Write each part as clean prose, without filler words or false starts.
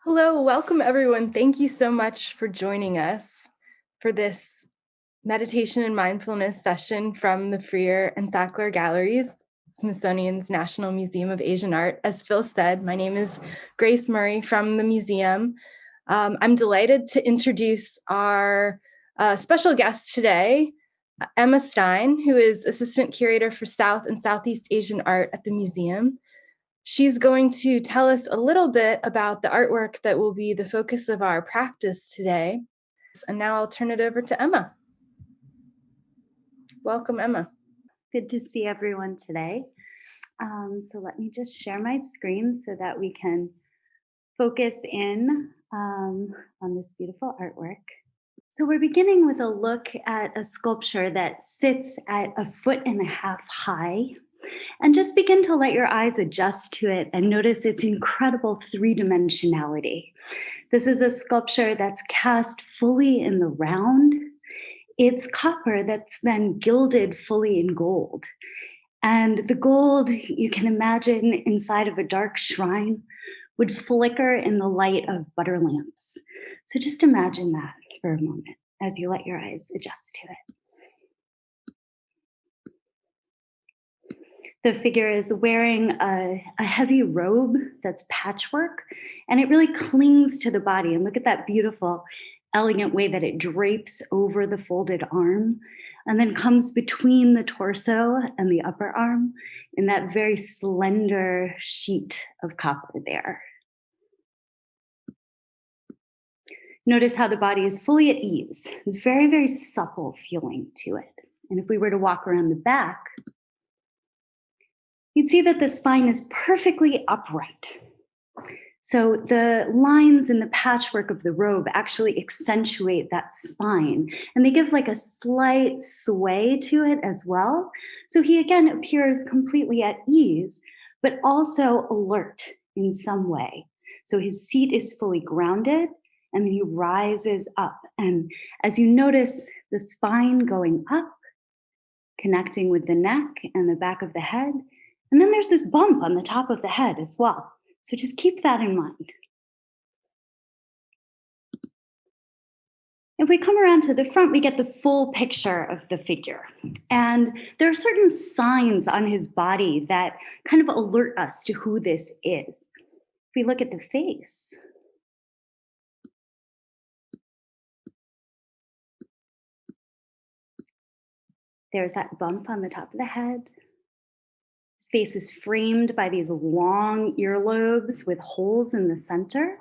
Hello, welcome everyone. Thank you so much for joining us for this meditation and mindfulness session from the Freer and Sackler Galleries, Smithsonian's National Museum of Asian Art. As Phil said, my name is Grace Murray from the museum. I'm delighted to introduce our special guest today, Emma Stein, who is Assistant Curator for South and Southeast Asian Art at the museum. She's going to tell us a little bit about the artwork that will be the focus of our practice today. And now I'll turn it over to Emma. Welcome, Emma. Good to see everyone today. So let me just share my screen so that we can focus in on this beautiful artwork. So we're beginning with a look at a sculpture that sits at 1.5 feet high. And just begin to let your eyes adjust to it and notice its incredible three-dimensionality. This is a sculpture that's cast fully in the round. It's copper that's then gilded fully in gold. And the gold, you can imagine inside of a dark shrine, would flicker in the light of butter lamps. So just imagine that for a moment as you let your eyes adjust to it. The figure is wearing a heavy robe that's patchwork, and it really clings to the body. And look at that beautiful, elegant way that it drapes over the folded arm and then comes between the torso and the upper arm in that very slender sheet of copper there. Notice how the body is fully at ease. There's very, very supple feeling to it. And if we were to walk around the back, you'd see that the spine is perfectly upright. So the lines in the patchwork of the robe actually accentuate that spine, and they give like a slight sway to it as well. So he again appears completely at ease, but also alert in some way. So his seat is fully grounded, and then he rises up. And as you notice the spine going up, connecting with the neck and the back of the head, and then there's this bump on the top of the head as well. So just keep that in mind. If we come around to the front, we get the full picture of the figure. And there are certain signs on his body that kind of alert us to who this is. If we look at the face, there's that bump on the top of the head. His face is framed by these long earlobes with holes in the center.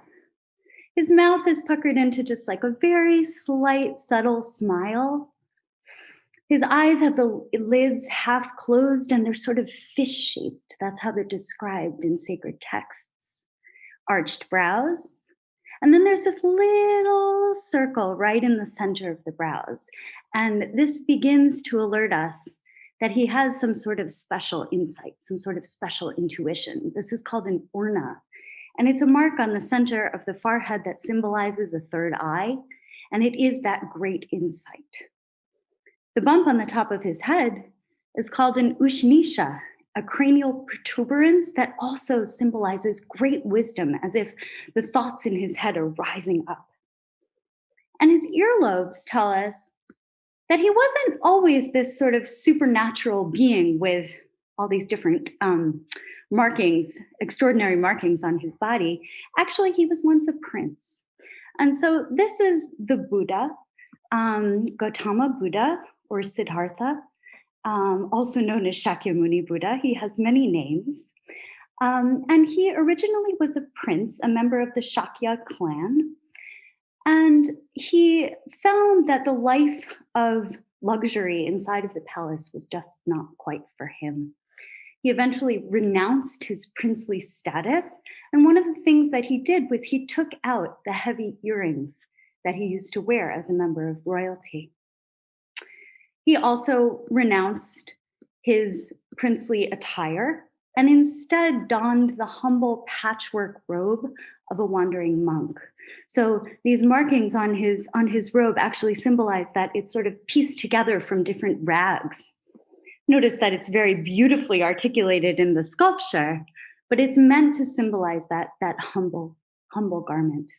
His mouth is puckered into just like a very slight, subtle smile. His eyes have the lids half closed and they're sort of fish-shaped. That's how they're described in sacred texts. Arched brows. And then there's this little circle right in the center of the brows. And this begins to alert us that he has some sort of special insight, some sort of special intuition. This is called an urna. And it's a mark on the center of the forehead that symbolizes a third eye. And it is that great insight. The bump on the top of his head is called an ushnisha, a cranial protuberance that also symbolizes great wisdom, as if the thoughts in his head are rising up. And his earlobes tell us that he wasn't always this sort of supernatural being with all these different markings, extraordinary markings on his body. Actually, he was once a prince. And so this is the Buddha, Gautama Buddha, or Siddhartha, also known as Shakyamuni Buddha. He has many names. And he originally was a prince, a member of the Shakya clan. And he found that the life of luxury inside of the palace was just not quite for him. He eventually renounced his princely status. And one of the things that he did was he took out the heavy earrings that he used to wear as a member of royalty. He also renounced his princely attire and instead donned the humble patchwork robe of a wandering monk. So these markings on his robe actually symbolize that it's sort of pieced together from different rags. Notice that it's very beautifully articulated in the sculpture, but it's meant to symbolize that humble humble garment.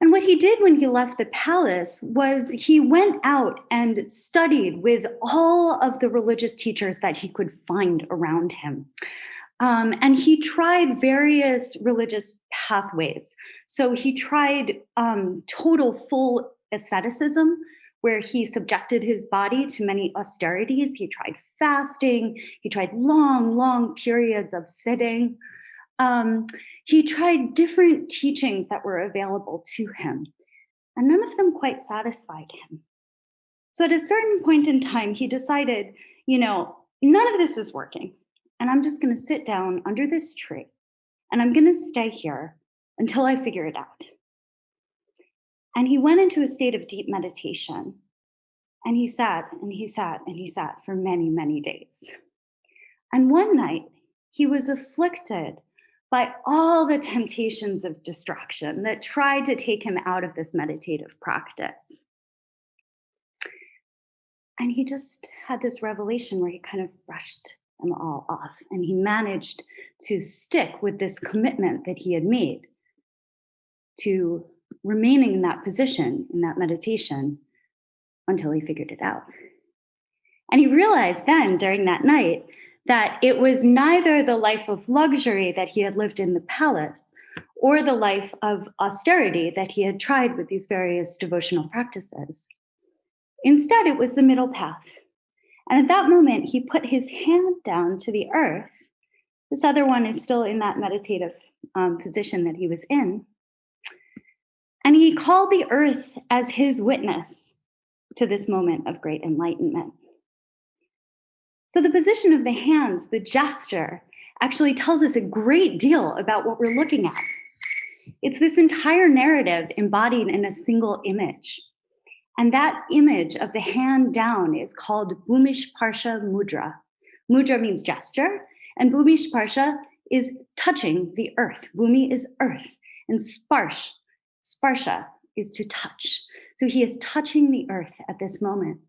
And what he did when he left the palace was he went out and studied with all of the religious teachers that he could find around him. And he tried various religious pathways. So he tried total full asceticism, where he subjected his body to many austerities. He tried fasting, he tried long, long periods of sitting. He tried different teachings that were available to him, and none of them quite satisfied him. So at a certain point in time, he decided, none of this is working. And I'm just going to sit down under this tree and I'm going to stay here until I figure it out. And he went into a state of deep meditation. And he sat and he sat and he sat for many, many days. And one night, he was afflicted by all the temptations of distraction that tried to take him out of this meditative practice. And he just had this revelation where he kind of brushed them all off. And he managed to stick with this commitment that he had made to remaining in that position, in that meditation, until he figured it out. And he realized then during that night that it was neither the life of luxury that he had lived in the palace or the life of austerity that he had tried with these various devotional practices. Instead, it was the middle path. And at that moment, he put his hand down to the earth. This other one is still in that meditative position that he was in. And he called the earth as his witness to this moment of great enlightenment. So the position of the hands, the gesture, actually tells us a great deal about what we're looking at. It's this entire narrative embodied in a single image. And that image of the hand down is called Bhumishparsha Mudra. Mudra means gesture, and Bhumishparsha is touching the earth. Bhumi is earth, and sparsha is to touch. So he is touching the earth at this moment.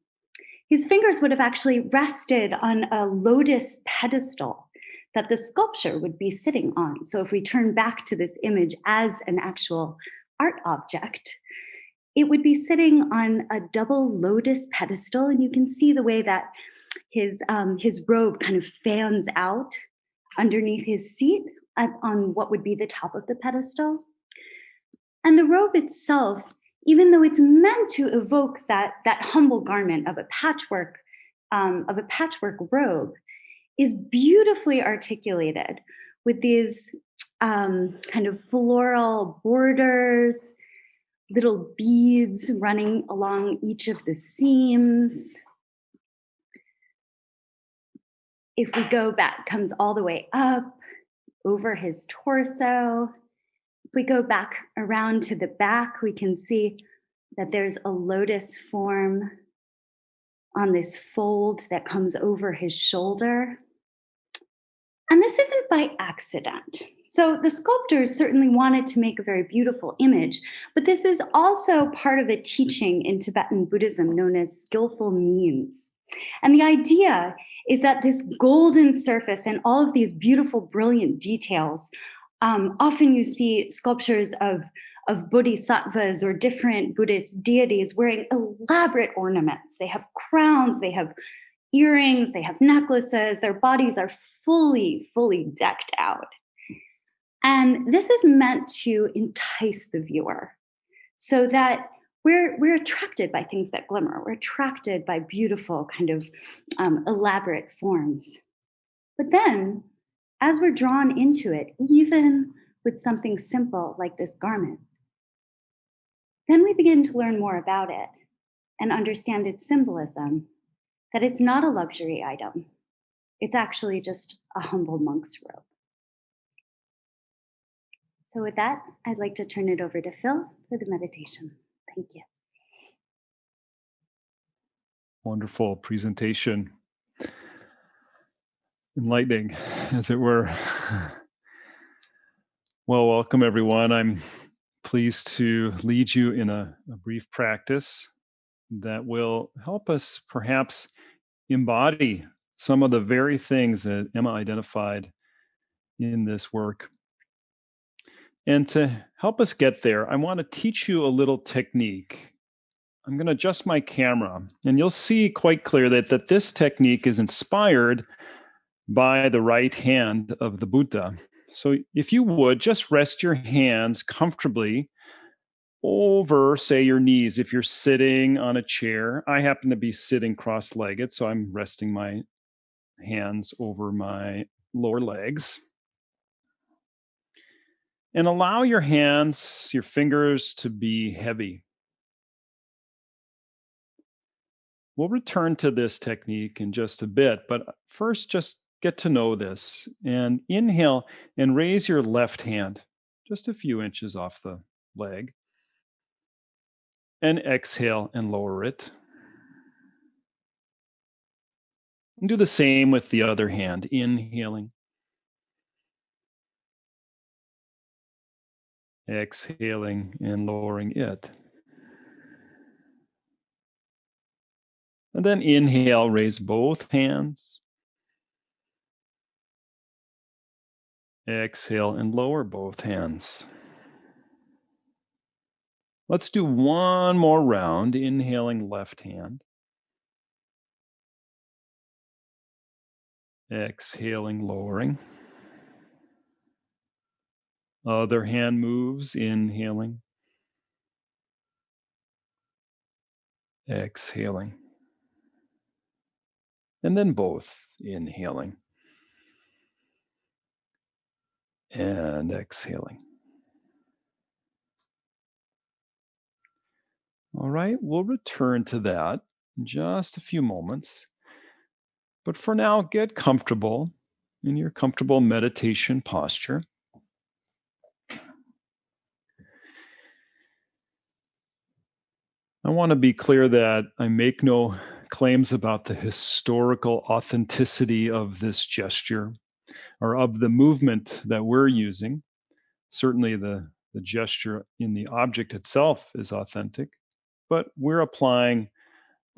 His fingers would have actually rested on a lotus pedestal that the sculpture would be sitting on. So if we turn back to this image as an actual art object, it would be sitting on a double lotus pedestal, and you can see the way that his robe kind of fans out underneath his seat on what would be the top of the pedestal. And the robe itself, even though it's meant to evoke that humble garment of a patchwork robe, is beautifully articulated with these kind of floral borders, little beads running along each of the seams. If we go back, comes all the way up over his torso. If we go back around to the back, we can see that there's a lotus form on this fold that comes over his shoulder. And this isn't by accident. So the sculptors certainly wanted to make a very beautiful image, but this is also part of a teaching in Tibetan Buddhism known as skillful means. And the idea is that this golden surface and all of these beautiful, brilliant details, often you see sculptures of bodhisattvas or different Buddhist deities wearing elaborate ornaments. They have crowns, they have earrings, they have necklaces, their bodies are fully decked out. And this is meant to entice the viewer so that we're attracted by things that glimmer. We're attracted by beautiful kind of elaborate forms. But then, as we're drawn into it, even with something simple like this garment, then we begin to learn more about it and understand its symbolism, that it's not a luxury item. It's actually just a humble monk's robe. So with that, I'd like to turn it over to Phil for the meditation. Thank you. Wonderful presentation. Enlightening, as it were. Well, welcome everyone. I'm pleased to lead you in a brief practice that will help us perhaps embody some of the very things that Emma identified in this work. And to help us get there, I want to teach you a little technique. I'm going to adjust my camera, and you'll see quite clearly that this technique is inspired by the right hand of the Buddha. So if you would, just rest your hands comfortably over, say, your knees. If you're sitting on a chair, I happen to be sitting cross-legged, so I'm resting my hands over my lower legs. And allow your hands, your fingers to be heavy. We'll return to this technique in just a bit, but first, just get to know this. And inhale and raise your left hand just a few inches off the leg. And exhale and lower it. And do the same with the other hand, inhaling, exhaling, and lowering it. And then inhale, raise both hands. Exhale and lower both hands. Let's do one more round, inhaling left hand. Exhaling, lowering. Other hand moves, inhaling. Exhaling. And then both, inhaling and exhaling. All right, we'll return to that in just a few moments. But for now, get comfortable in your comfortable meditation posture. I want to be clear that I make no claims about the historical authenticity of this gesture or of the movement that we're using. Certainly, the gesture in the object itself is authentic, but we're applying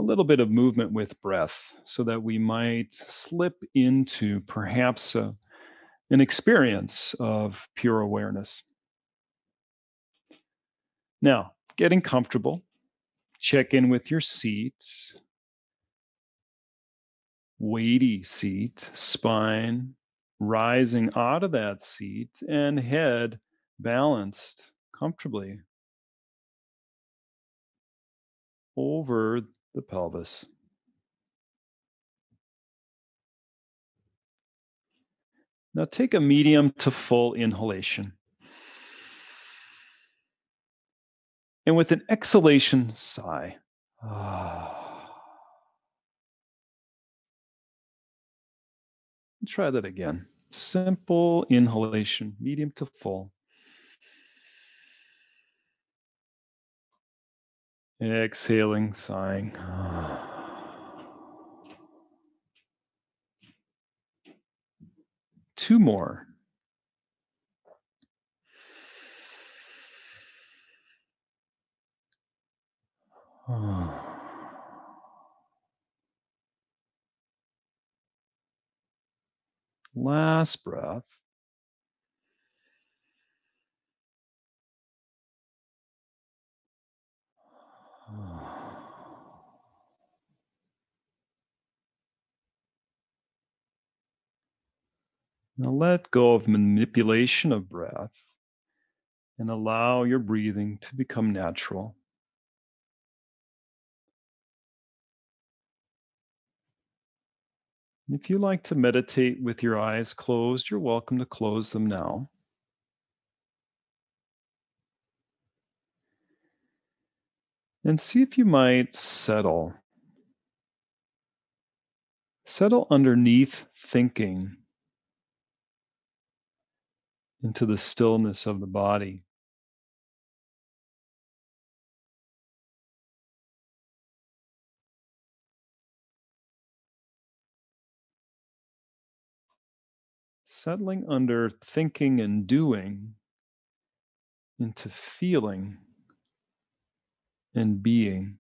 a little bit of movement with breath so that we might slip into perhaps an experience of pure awareness. Now, getting comfortable, check in with your seat, weighty seat, spine rising out of that seat, and head balanced comfortably over the pelvis. Now take a medium to full inhalation. And with an exhalation, sigh. Try that again. Simple inhalation, medium to full. Exhaling, sighing. Two more. Last breath. Now let go of manipulation of breath and allow your breathing to become natural. If you like to meditate with your eyes closed, you're welcome to close them now. And see if you might settle. Settle underneath thinking into the stillness of the body. Settling under thinking and doing into feeling and being.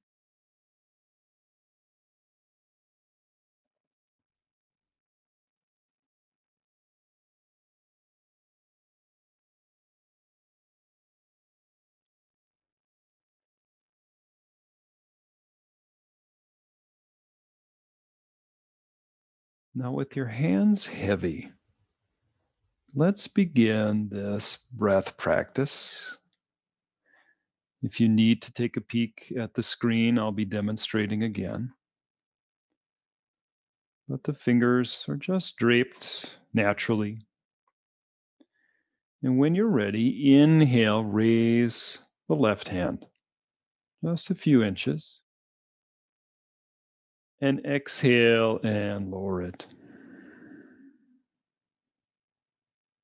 Now, with your hands heavy, let's begin this breath practice. If you need to take a peek at the screen, I'll be demonstrating again. But the fingers are just draped naturally. And when you're ready, inhale, raise the left hand just a few inches. And exhale and lower it.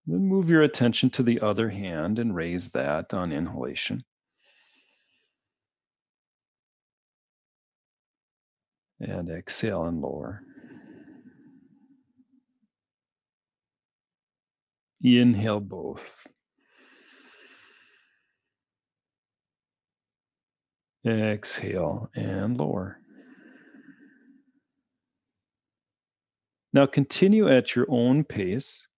Then move your attention to the other hand and raise that on inhalation. And exhale and lower. Inhale both. Exhale and lower. Now continue at your own pace,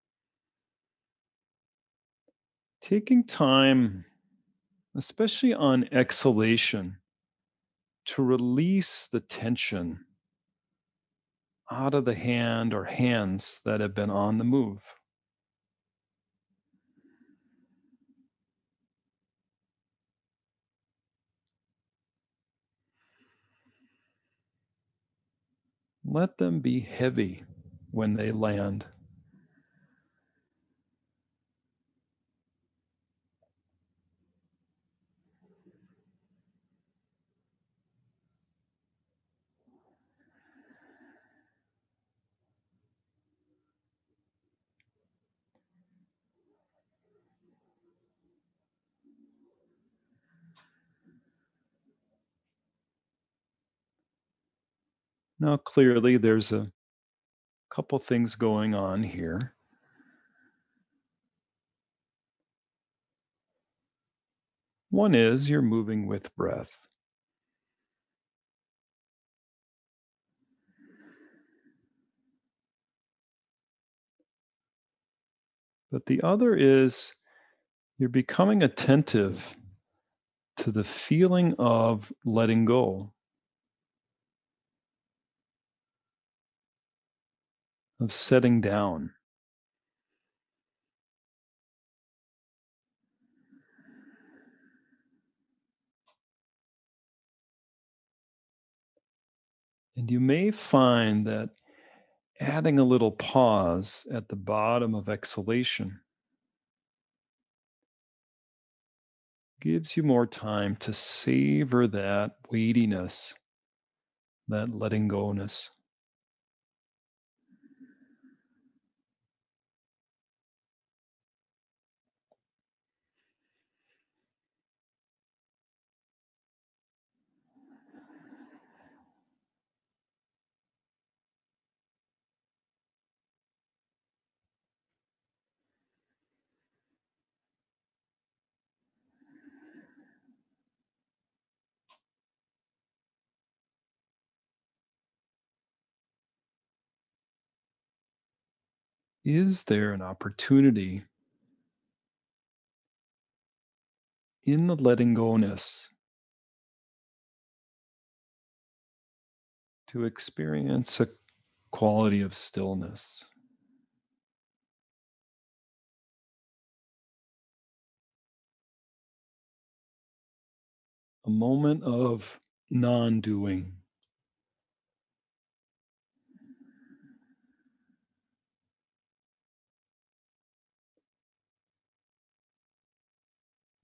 taking time, especially on exhalation, to release the tension out of the hand or hands that have been on the move. Let them be heavy when they land. Now, clearly, there's a couple things going on here. One is you're moving with breath. But the other is you're becoming attentive to the feeling of letting go, of setting down. And you may find that adding a little pause at the bottom of exhalation gives you more time to savor that weightiness, that letting go-ness. Is there an opportunity in the letting go-ness to experience a quality of stillness? A moment of non doing.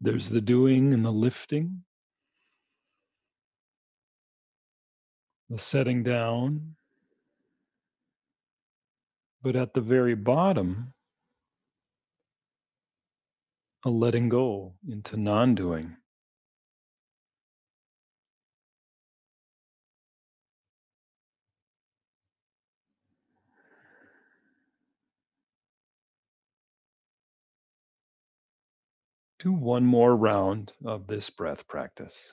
There's the doing and the lifting, the setting down. But at the very bottom, a letting go into non doing. Do one more round of this breath practice.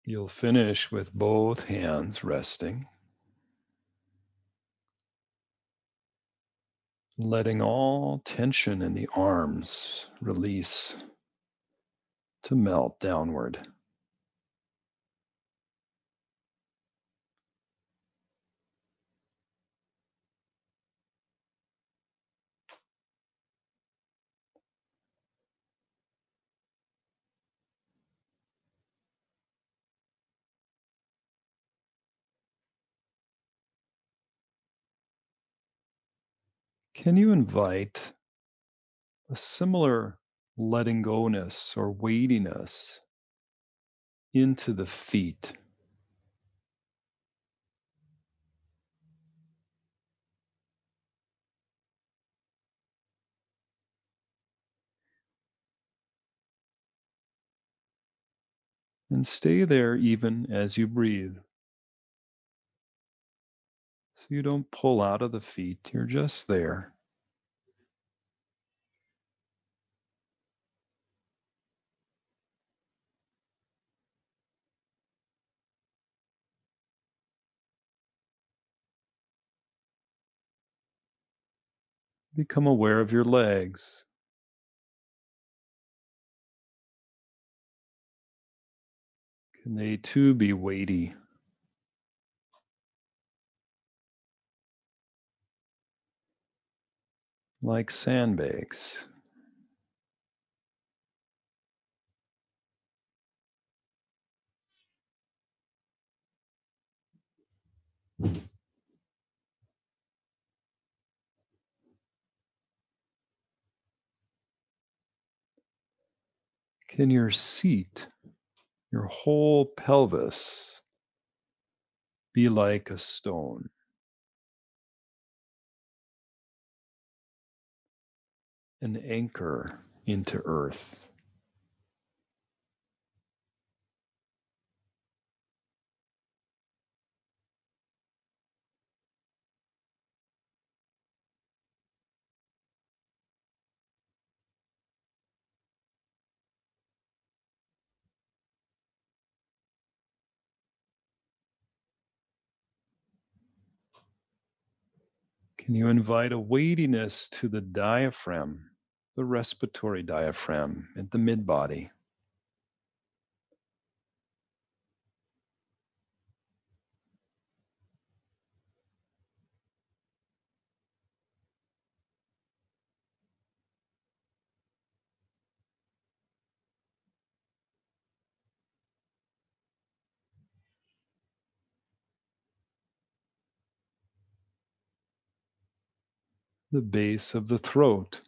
You'll finish with both hands resting, letting all tension in the arms release to melt downward. Can you invite a similar letting go-ness or weightiness into the feet? And stay there even as you breathe. So you don't pull out of the feet, you're just there. Become aware of your legs. Can they too be weighty? Like sandbags. Can your seat, your whole pelvis, be like a stone? An anchor into earth. Can you invite a weightiness to the diaphragm, the respiratory diaphragm at the mid body? The base of the throat.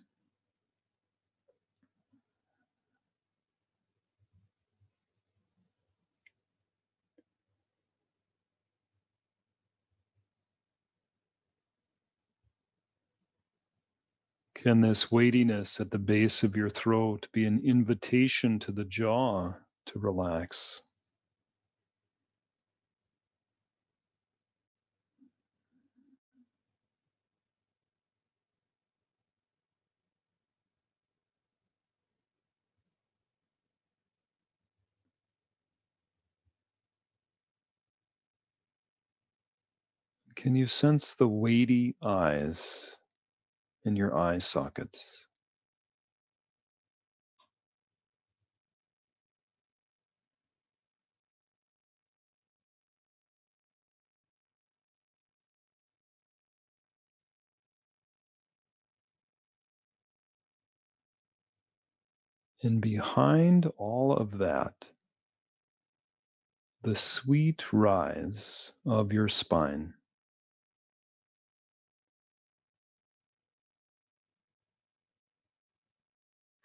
Can this weightiness at the base of your throat be an invitation to the jaw to relax? Can you sense the weighty eyes in your eye sockets? And behind all of that, the sweet rise of your spine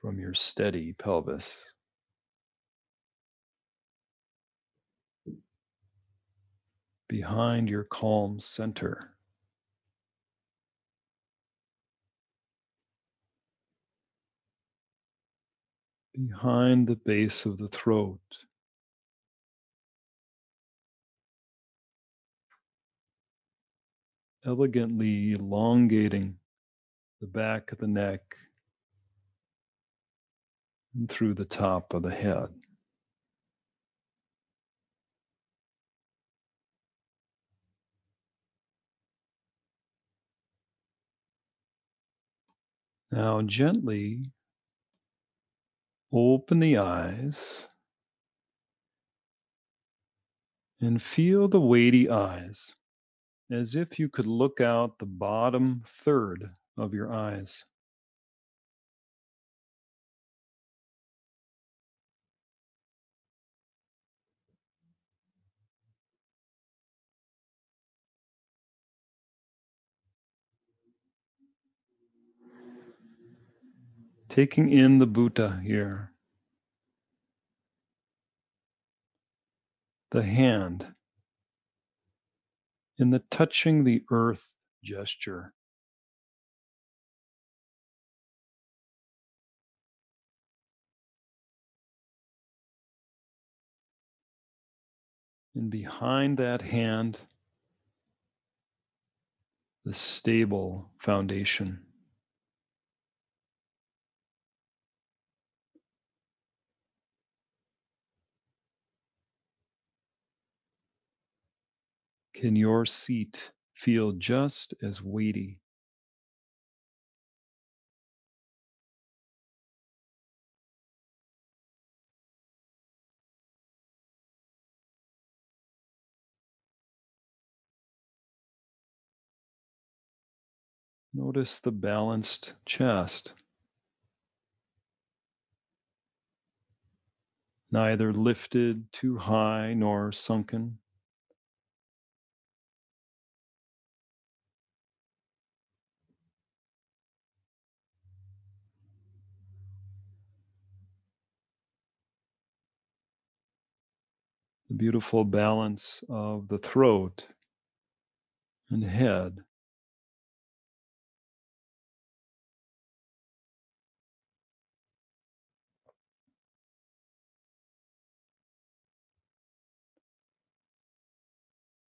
from your steady pelvis. Behind your calm center. Behind the base of the throat. Elegantly elongating the back of the neck and through the top of the head. Now, gently open the eyes and feel the weighty eyes as if you could look out the bottom third of your eyes. Taking in the Buddha here, the hand in the touching the earth gesture. And behind that hand, the stable foundation. Can your seat feel just as weighty? Notice the balanced chest, neither lifted too high nor sunken. The beautiful balance of the throat and head.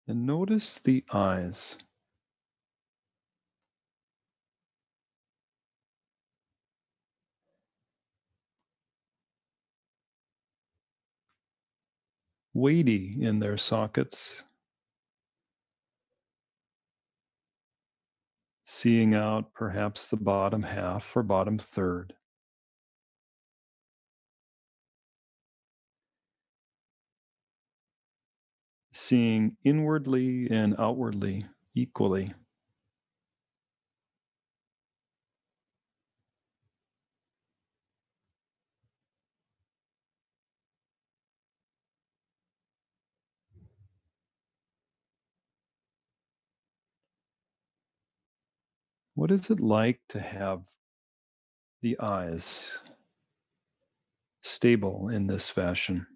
And notice the eyes. Weighty in their sockets, seeing out perhaps the bottom half or bottom third. Seeing inwardly and outwardly equally. What is it like to have the eyes stable in this fashion?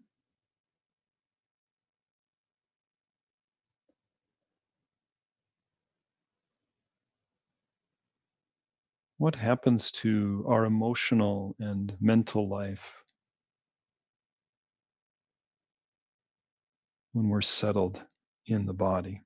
What happens to our emotional and mental life when we're settled in the body?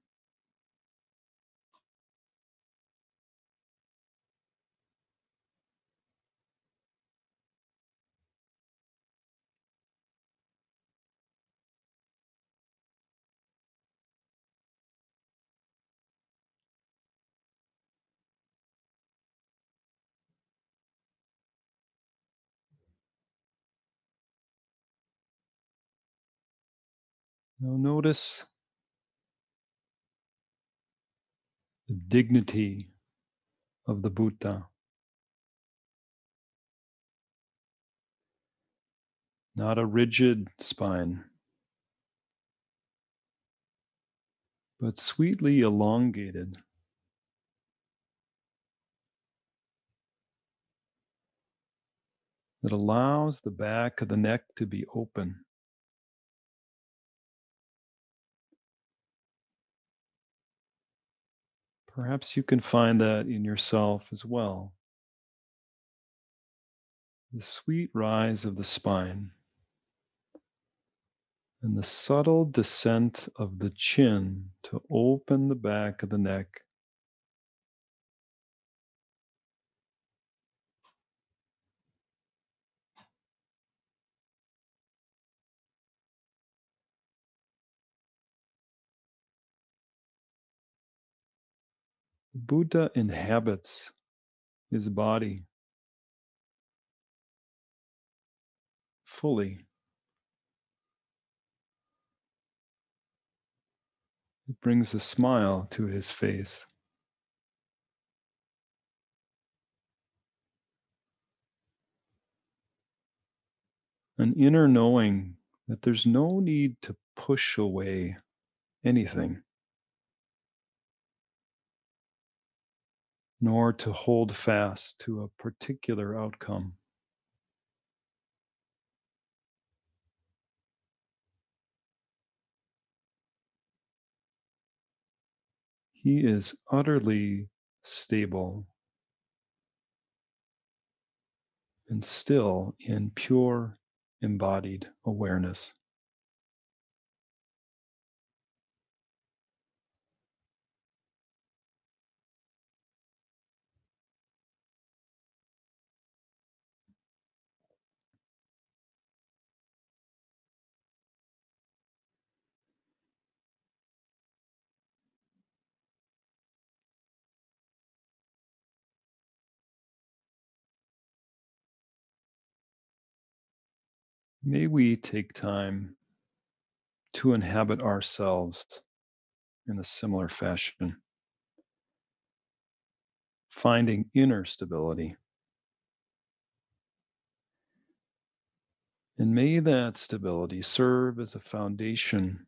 Now notice the dignity of the Buddha, not a rigid spine, but sweetly elongated, that allows the back of the neck to be open. Perhaps you can find that in yourself as well. The sweet rise of the spine and the subtle descent of the chin to open the back of the neck. The Buddha inhabits his body fully. It brings a smile to his face. An inner knowing that there's no need to push away anything, nor to hold fast to a particular outcome. He is utterly stable and still in pure embodied awareness. May we take time to inhabit ourselves in a similar fashion, finding inner stability. And may that stability serve as a foundation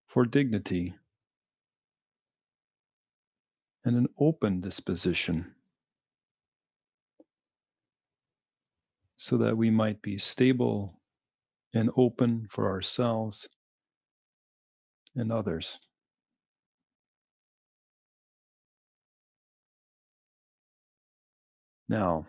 for dignity and an open disposition so that we might be stable and open for ourselves and others. Now,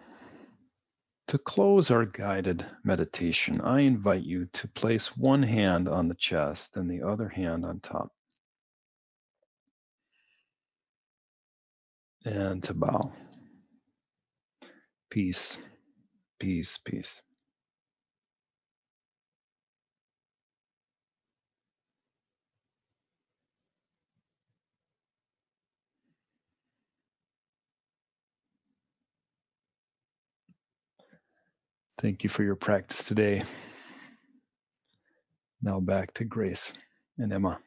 to close our guided meditation, I invite you to place one hand on the chest and the other hand on top, and to bow. Peace, peace, peace. Thank you for your practice today. Now back to Grace and Emma.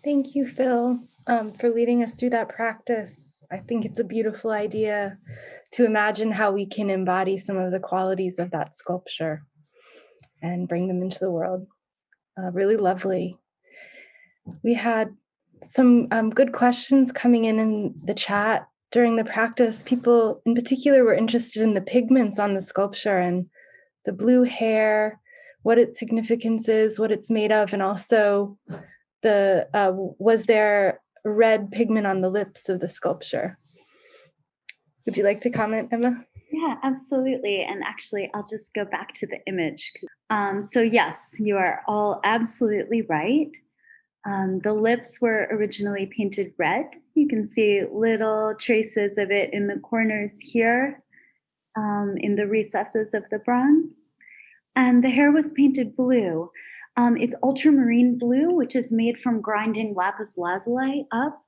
Thank you, Phil, for leading us through that practice. I think it's a beautiful idea to imagine how we can embody some of the qualities of that sculpture and bring them into the world. Really lovely. We had some good questions coming in the chat during the practice. People in particular were interested in the pigments on the sculpture and the blue hair, what its significance is, what it's made of, and also was there red pigment on the lips of the sculpture? Would you like to comment, Emma? Yeah, absolutely. And actually, I'll just go back to the image. So yes, you are all absolutely right. The lips were originally painted red. You can see little traces of it in the corners here, in the recesses of the bronze. And the hair was painted blue. It's ultramarine blue, which is made from grinding lapis lazuli up.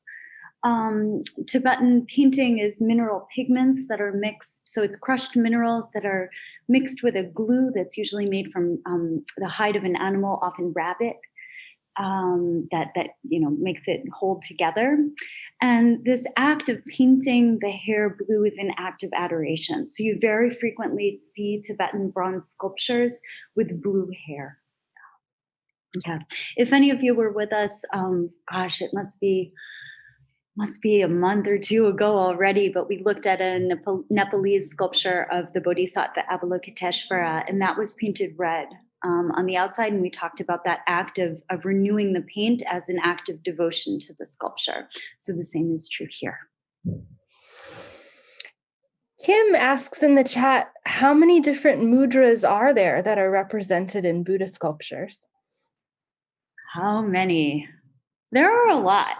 Tibetan painting is mineral pigments that are mixed. So it's crushed minerals that are mixed with a glue that's usually made from the hide of an animal, often rabbit, that makes it hold together. And this act of painting the hair blue is an act of adoration. So you very frequently see Tibetan bronze sculptures with blue hair. Yeah. If any of you were with us, it must be a month or two ago already, but we looked at a Nepalese sculpture of the Bodhisattva Avalokiteshvara, and that was painted red on the outside. And we talked about that act of renewing the paint as an act of devotion to the sculpture. So the same is true here. Kim asks in the chat, how many different mudras are there that are represented in Buddha sculptures? How many? There are a lot.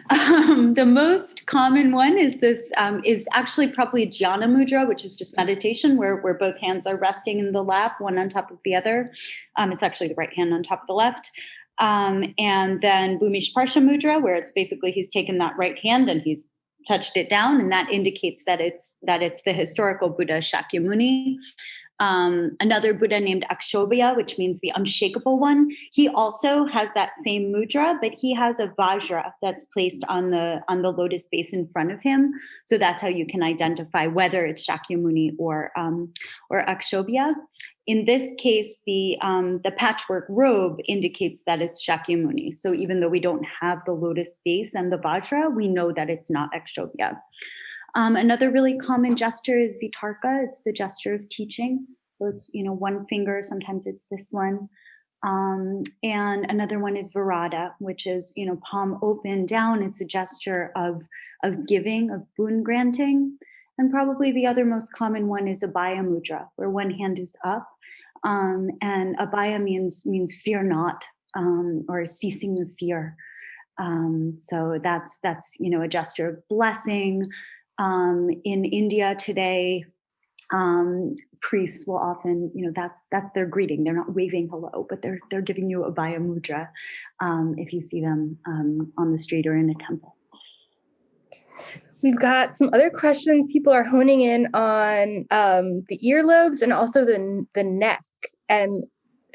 The most common one is actually probably Jhana Mudra, which is just meditation, where both hands are resting in the lap, one on top of the other. It's actually the right hand on top of the left. And then Bhumishparsha Mudra, where it's basically he's taken that right hand and he's touched it down, and that indicates that it's the historical Buddha Shakyamuni. Another Buddha named Akshobhya, which means the unshakable one. He also has that same mudra, but he has a vajra that's placed on the lotus base in front of him. So that's how you can identify whether it's Shakyamuni or Akshobhya. In this case, the patchwork robe indicates that it's Shakyamuni. So even though we don't have the lotus base and the vajra, we know that it's not Akshobhya. Another really common gesture is vitarka. It's the gesture of teaching. So it's, one finger, sometimes it's this one. And another one is virada, which is, palm open down. It's a gesture of giving, of boon granting. And probably the other most common one is abhaya mudra, where one hand is up. And abhaya means fear not, or ceasing of fear. So that's a gesture of blessing. In India today, priests will often, that's their greeting. They're not waving hello, but they're giving you abhaya mudra if you see them on the street or in a temple. We've got some other questions. People are honing in on the earlobes and also the neck. And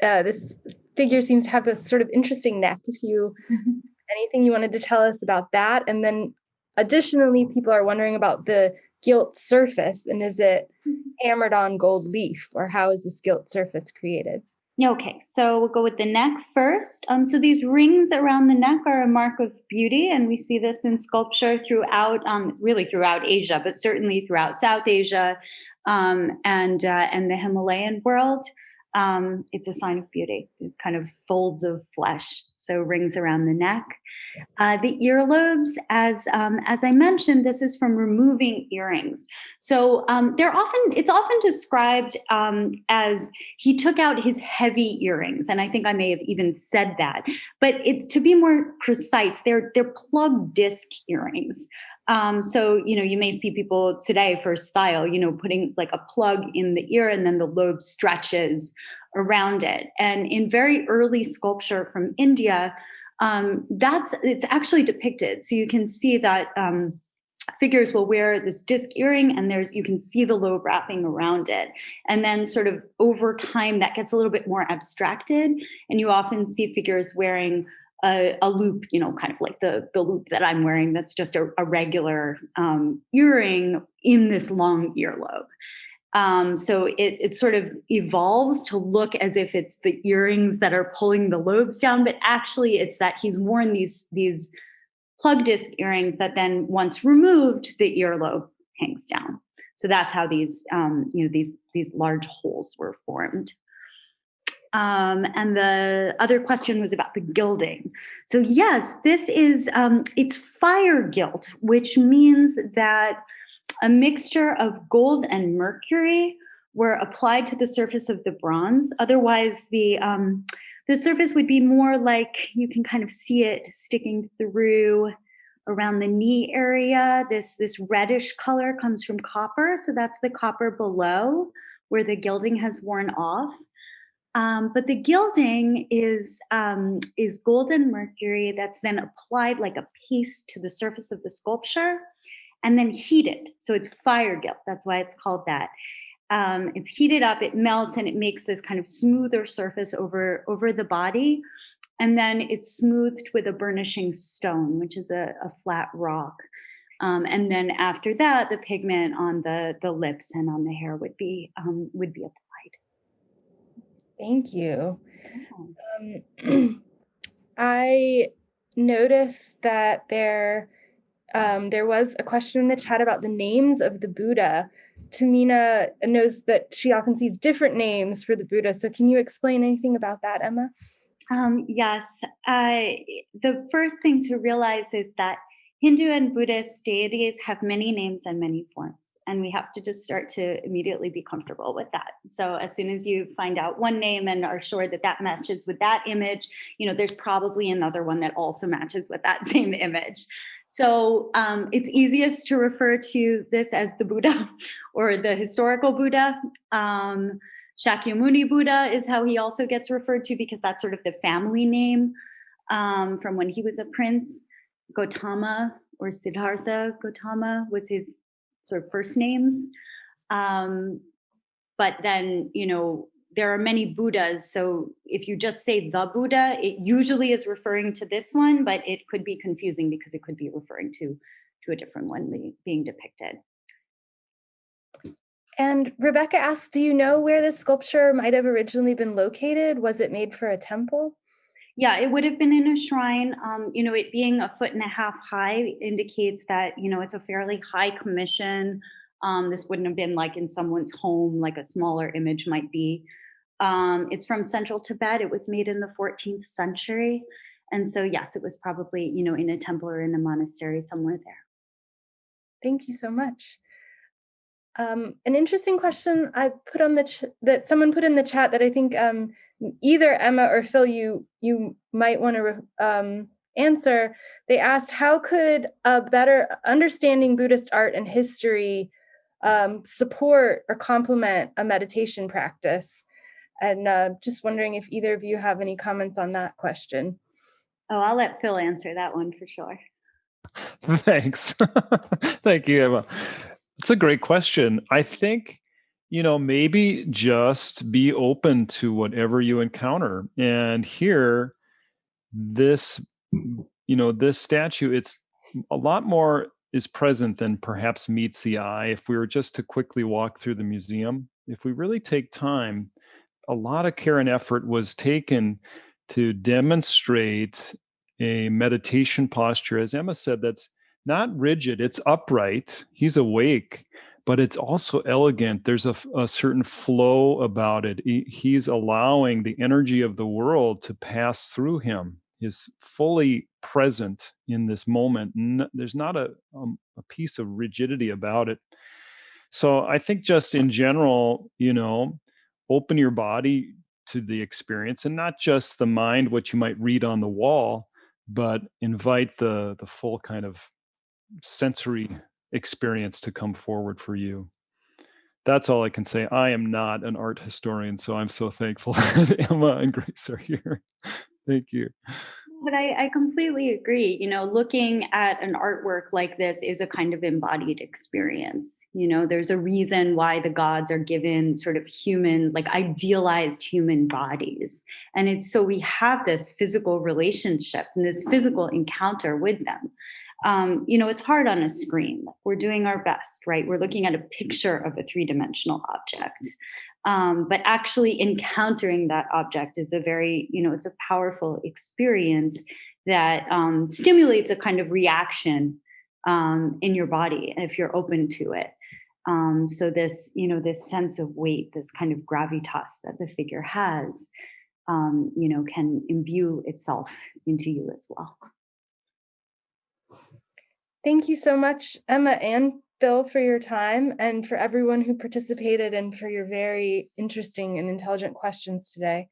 this figure seems to have a sort of interesting neck. If you anything you wanted to tell us about that, and then additionally, people are wondering about the gilt surface, and is it hammered on gold leaf, or how is this gilt surface created? Okay, so we'll go with the neck first. So these rings around the neck are a mark of beauty, and we see this in sculpture throughout, really throughout Asia, but certainly throughout South Asia and the Himalayan world. It's a sign of beauty. It's kind of folds of flesh, so rings around the neck. The earlobes, as I mentioned, this is from removing earrings. So it's often described as he took out his heavy earrings, and I think I may have even said that. But it's, to be more precise, they're plug disc earrings. So you may see people today for style, putting like a plug in the ear, and then the lobe stretches around it. And in very early sculpture from India, it's actually depicted. So you can see that figures will wear this disc earring, and you can see the lobe wrapping around it. And then sort of over time, that gets a little bit more abstracted, and you often see figures wearing a loop, kind of like the loop that I'm wearing. That's just a regular earring in this long earlobe. So it sort of evolves to look as if it's the earrings that are pulling the lobes down, but actually it's that he's worn these plug disc earrings that then, once removed, the earlobe hangs down. So that's how these large holes were formed. And the other question was about the gilding. So yes, this is it's fire gilt, which means that a mixture of gold and mercury were applied to the surface of the bronze. Otherwise, the surface would be more like, you can kind of see it sticking through around the knee area. This reddish color comes from copper, so that's the copper below where the gilding has worn off. But the gilding is gold and mercury that's then applied like a paste to the surface of the sculpture, and then heated. So it's fire gilt. That's why it's called that. It's heated up, it melts, and it makes this kind of smoother surface over the body. And then it's smoothed with a burnishing stone, which is a flat rock. And then after that, the pigment on the lips and on the hair would be applied. Thank you. I noticed that there was a question in the chat about the names of the Buddha. Tamina knows that she often sees different names for the Buddha. So can you explain anything about that, Emma? Yes. The first thing to realize is that Hindu and Buddhist deities have many names and many forms. And we have to just start to immediately be comfortable with that. So as soon as you find out one name and are sure that that matches with that image, there's probably another one that also matches with that same image. So it's easiest to refer to this as the Buddha or the historical Buddha. Shakyamuni Buddha is how he also gets referred to, because that's sort of the family name from when he was a prince. Gautama or Siddhartha Gautama was his sort of first names. But then, there are many Buddhas. So if you just say the Buddha, it usually is referring to this one, but it could be confusing because it could be referring to a different one being depicted. And Rebecca asked, do you know where this sculpture might have originally been located? Was it made for a temple? Yeah, it would have been in a shrine. It being 1.5 feet high indicates that, it's a fairly high commission. This wouldn't have been like in someone's home, like a smaller image might be. It's from central Tibet. It was made in the 14th century. And so, yes, it was probably, in a temple or in a monastery somewhere there. Thank you so much. An interesting question I put on that someone put in the chat that I think either Emma or Phil, you might want to answer. They asked, how could a better understanding Buddhist art and history support or complement a meditation practice? And just wondering if either of you have any comments on that question. Oh, I'll let Phil answer that one for sure. Thanks. Thank you, Emma. It's a great question. I think, maybe just be open to whatever you encounter. And here, this statue, it's a lot more is present than perhaps meets the eye. If we were just to quickly walk through the museum, if we really take time, a lot of care and effort was taken to demonstrate a meditation posture, as Emma said, that's not rigid, it's upright. He's awake, but it's also elegant. There's a certain flow about it. He's allowing the energy of the world to pass through him. He's fully present in this moment. There's not a piece of rigidity about it. So I think just in general, open your body to the experience and not just the mind, what you might read on the wall, but invite the full kind of sensory experience to come forward for you. That's all I can say. I am not an art historian, so I'm so thankful that Emma and Grace are here. Thank you. But I completely agree. Looking at an artwork like this is a kind of embodied experience. There's a reason why the gods are given sort of human, like idealized human bodies. And it's so we have this physical relationship and this physical encounter with them. It's hard on a screen. We're doing our best, right? We're looking at a picture of a three-dimensional object. But actually encountering that object is a very, it's a powerful experience that stimulates a kind of reaction in your body if you're open to it. So this, this sense of weight, this kind of gravitas that the figure has, can imbue itself into you as well. Thank you so much, Emma and Phil, for your time, and for everyone who participated and for your very interesting and intelligent questions today.